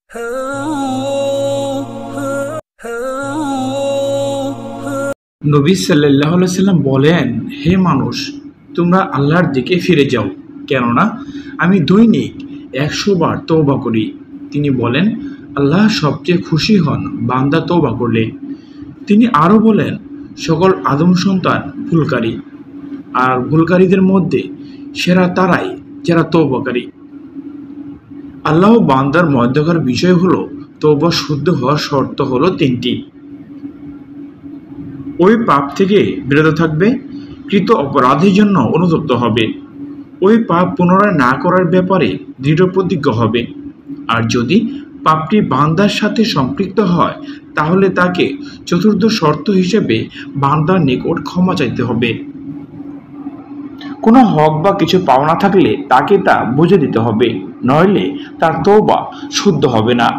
নবী সাল্লাল্লাহু আলাইহি সাল্লাম বলেন, হে মানুষ, তোমরা আল্লাহর দিকে ফিরে যাও, কেননা আমি দৈনিক 100 বার তওবা করি। তিনি বলেন, আল্লাহ সবচেয়ে খুশি হন বান্দা তওবা করলে। তিনি আরও বলেন, সকল আদম সন্তান ভুলকারী, আর ভুলকারীদের মধ্যে সেরা তারাই যারা তওবাকারী। আল্লাহ বান্দার মধ্যকার বিষয় হলো, তওবা শুদ্ধ হওয়ার শর্ত হলো 3টি। ওই পাপ থেকে বিরত থাকবে, কৃত অপরাধের জন্য অনুতপ্ত হবে, ওই পাপ পুনরায় না করার ব্যাপারে দৃঢ় প্রতিজ্ঞ হবে, আর যদি পাপটি বান্দার সাথে সম্পৃক্ত হয় তাহলে তাকে চতুর্থ শর্ত হিসেবে বান্দার নিকট ক্ষমা চাইতে হবে। কোনো হক বা কিছু পাওনা থাকলে তাকে তা বুঝে দিতে হবে, নইলে তার তওবা শুদ্ধ হবে না।